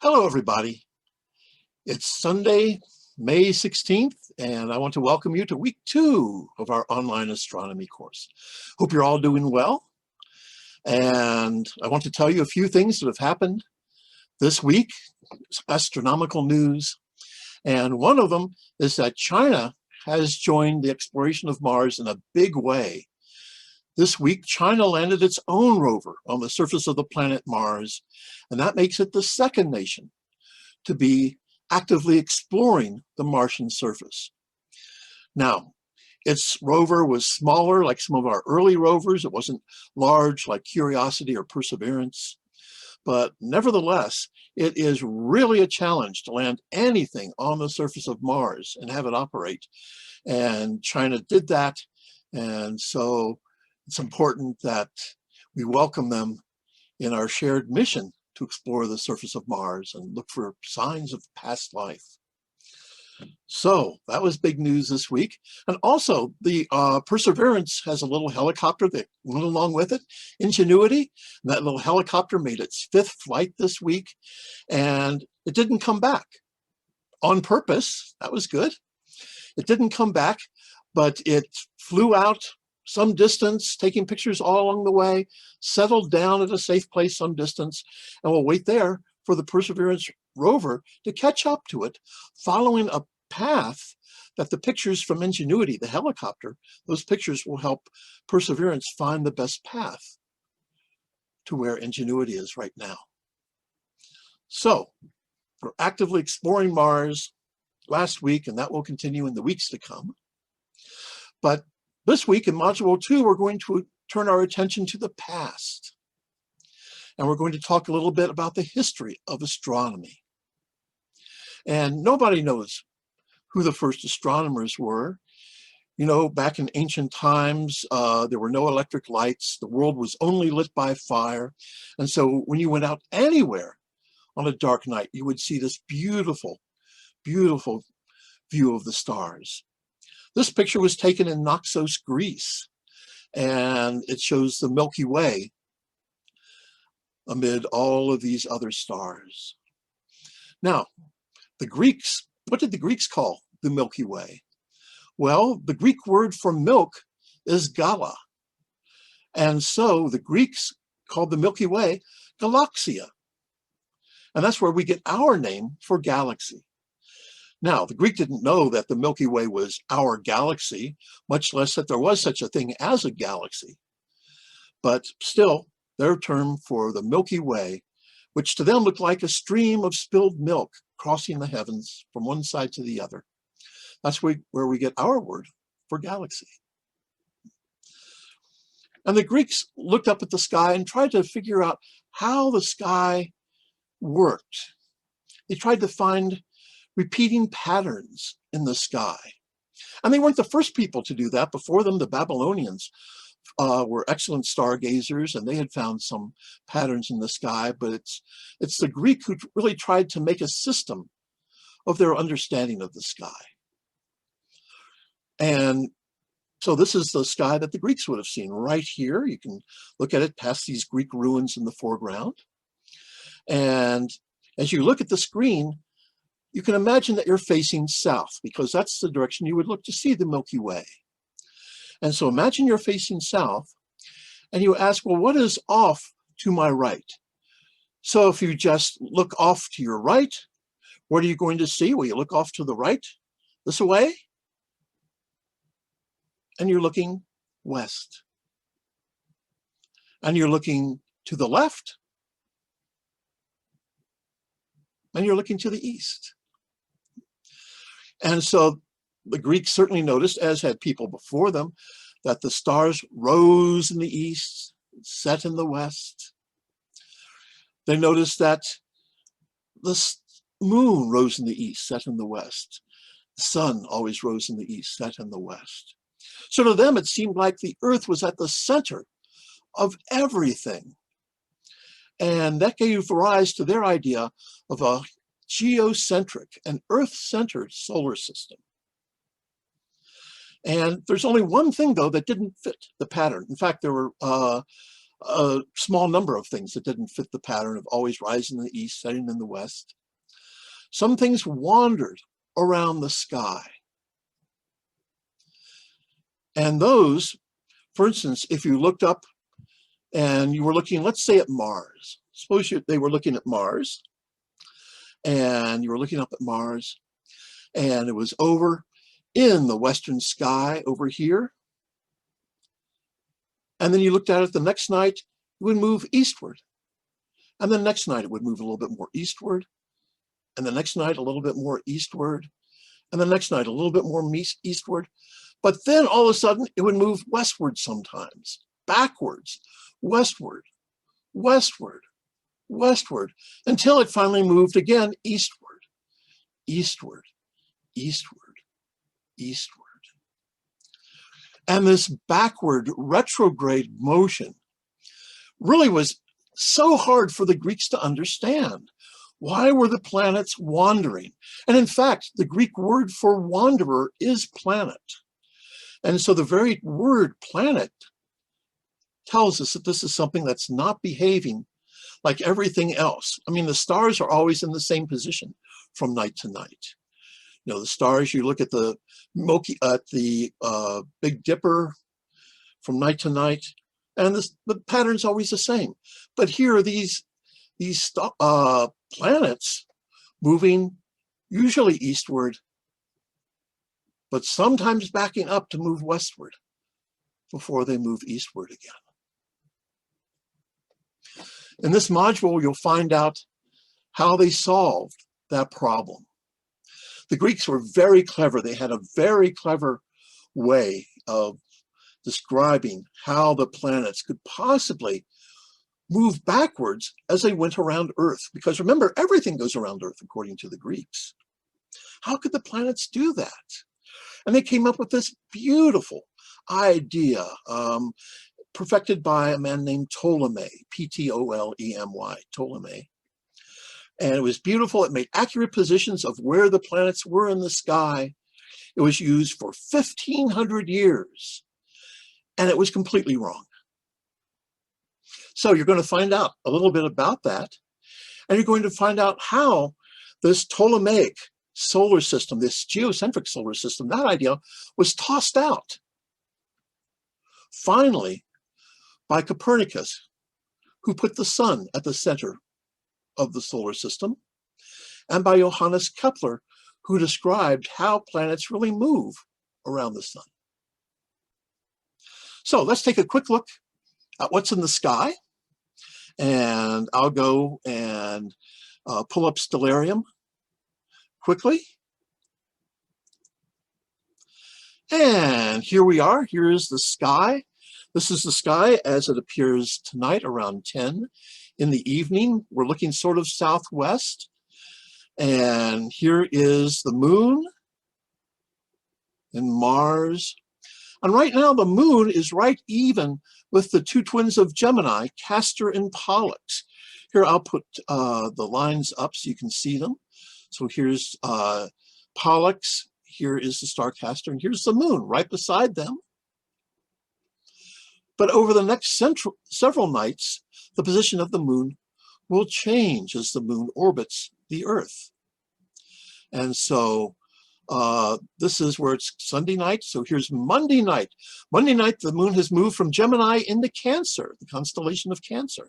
Hello, everybody. It's Sunday, May 16th, and I want to welcome you to week 2 of our online astronomy course. Hope you're all doing well. And I want to tell you a few things that have happened this week, astronomical news. And one of them is that China has joined the exploration of Mars in a big way. This week, China landed its own rover on the surface of the planet Mars, and that makes it the second nation to be actively exploring the Martian surface. Now, its rover was smaller like some of our early rovers. It wasn't large like Curiosity or Perseverance, but nevertheless, it is really a challenge to land anything on the surface of Mars and have it operate. And China did that, and so it's important that we welcome them in our shared mission to explore the surface of Mars and look for signs of past life. So that was big news this week. And also the Perseverance has a little helicopter that went along with it, Ingenuity. And that little helicopter made its 5th flight this week, and it didn't come back on purpose. That was good. It didn't come back, but it flew out some distance, taking pictures all along the way, settled down at a safe place some distance, and will wait there for the Perseverance rover to catch up to it, following a path that the pictures from Ingenuity, the helicopter, those pictures will help Perseverance find the best path to where Ingenuity is right now. So we're actively exploring Mars last week, and that will continue in the weeks to come. But this week in Module 2, we're going to turn our attention to the past. And we're going to talk a little bit about the history of astronomy. And nobody knows who the first astronomers were. You know, back in ancient times, there were no electric lights. The world was only lit by fire. And so when you went out anywhere on a dark night, you would see this beautiful, beautiful view of the stars. This picture was taken in Naxos, Greece, and it shows the Milky Way amid all of these other stars. Now, the Greeks, what did the Greeks call the Milky Way? Well, the Greek word for milk is gala. And so the Greeks called the Milky Way Galaxia. And that's where we get our name for galaxy. Now, the Greek didn't know that the Milky Way was our galaxy, much less that there was such a thing as a galaxy. But still, their term for the Milky Way, which to them looked like a stream of spilled milk crossing the heavens from one side to the other. That's where we get our word for galaxy. And the Greeks looked up at the sky and tried to figure out how the sky worked. They tried to find repeating patterns in the sky. And they weren't the first people to do that. Before them, the Babylonians were excellent stargazers, and they had found some patterns in the sky, but it's the Greek who really tried to make a system of their understanding of the sky. And so this is the sky that the Greeks would have seen right here. You can look at it past these Greek ruins in the foreground. And as you look at the screen, you can imagine that you're facing south, because that's the direction you would look to see the Milky Way. And so imagine you're facing south, and you ask, well, what is off to my right? So if you just look off to your right, what are you going to see? Well, you look off to the right, this way, and you're looking west. And you're looking to the left, and you're looking to the east. And so the Greeks certainly noticed, as had people before them, that the stars rose in the east, set in the west. They noticed that the moon rose in the east, set in the west. The sun always rose in the east, set in the west. So to them, it seemed like the earth was at the center of everything. And that gave rise to their idea of a geocentric, an earth-centered solar system. And there's only one thing, though, that didn't fit the pattern. In fact, there were a small number of things that didn't fit the pattern of always rising in the east, setting in the west. Some things wandered around the sky. And those, for instance, if you looked up and you were looking, let's say at Mars. Suppose they were looking at Mars, and you were looking up at Mars, and it was over in the western sky over here. And then you looked at it the next night, it would move eastward. And the next night it would move a little bit more eastward. And the next night a little bit more eastward. And the next night a little bit more eastward. But then all of a sudden it would move westward sometimes, backwards, westward, westward, westward, until it finally moved again eastward, eastward, eastward, eastward. And this backward retrograde motion really was so hard for the Greeks to understand. Why were the planets wandering? And in fact, the Greek word for wanderer is planet. And so the very word planet tells us that this is something that's not behaving like everything else. I mean, the stars are always in the same position from night to night. You know, the stars, you look at the Big Dipper from night to night, and the pattern's always the same. But here are these planets moving usually eastward, but sometimes backing up to move westward before they move eastward again. In this module, you'll find out how they solved that problem. The Greeks were very clever. They had a very clever way of describing how the planets could possibly move backwards as they went around Earth. Because remember, everything goes around Earth according to the Greeks. How could the planets do that? And they came up with this beautiful idea, perfected by a man named Ptolemy, P-T-O-L-E-M-Y, Ptolemy. And it was beautiful. It made accurate positions of where the planets were in the sky. It was used for 1,500 years, and it was completely wrong. So you're going to find out a little bit about that, and you're going to find out how this Ptolemaic solar system, this geocentric solar system, that idea was tossed out, finally, by Copernicus, who put the sun at the center of the solar system, and by Johannes Kepler, who described how planets really move around the sun. So let's take a quick look at what's in the sky, and I'll go and pull up Stellarium quickly. And here we are. Here is the sky. This is the sky as it appears tonight around 10 in the evening. We're looking sort of southwest. And here is the moon and Mars. And right now the moon is right even with the two twins of Gemini, Castor and Pollux. Here I'll put the lines up so you can see them. So here's Pollux, here is the star Castor, and here's the moon right beside them. But over the next several nights, the position of the moon will change as the moon orbits the Earth. And so this is where it's Sunday night. So here's Monday night. Monday night, the moon has moved from Gemini into Cancer, the constellation of Cancer.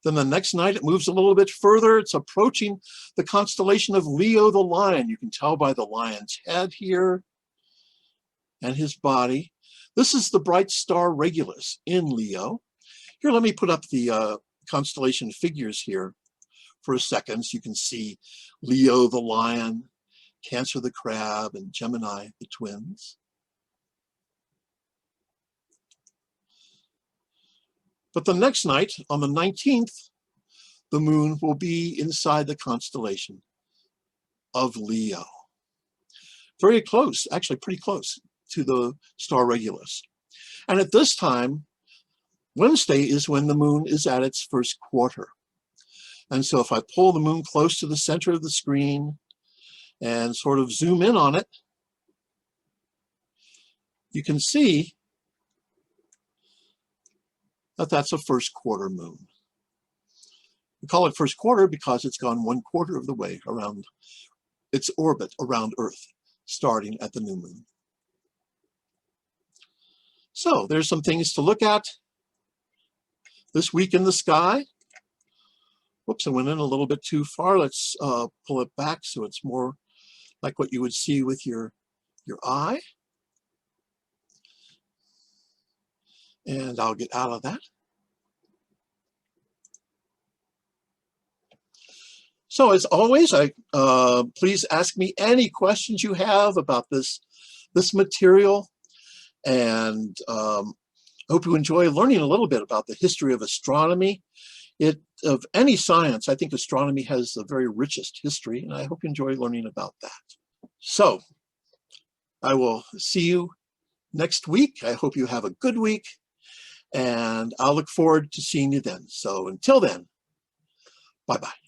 Then the next night, it moves a little bit further. It's approaching the constellation of Leo the lion. You can tell by the lion's head here and his body. This is the bright star Regulus in Leo. Here, let me put up the constellation figures here for a second so you can see Leo the lion, Cancer the crab, and Gemini the twins. But the next night, on the 19th, the moon will be inside the constellation of Leo. Very close, actually pretty close to the star Regulus. And at this time, Wednesday is when the moon is at its first quarter. And so if I pull the moon close to the center of the screen and sort of zoom in on it, you can see that's a first quarter moon. We call it first quarter because it's gone 1/4 of the way around its orbit around Earth, starting at the new moon. So there's some things to look at this week in the sky. Whoops, I went in a little bit too far. Let's pull it back so it's more like what you would see with your eye. And I'll get out of that. So as always, please ask me any questions you have about this material. And I hope you enjoy learning a little bit about the history of astronomy. Of any science, I think astronomy has the very richest history, and I hope you enjoy learning about that. So I will see you next week. I hope you have a good week, and I'll look forward to seeing you then. So until then, bye-bye.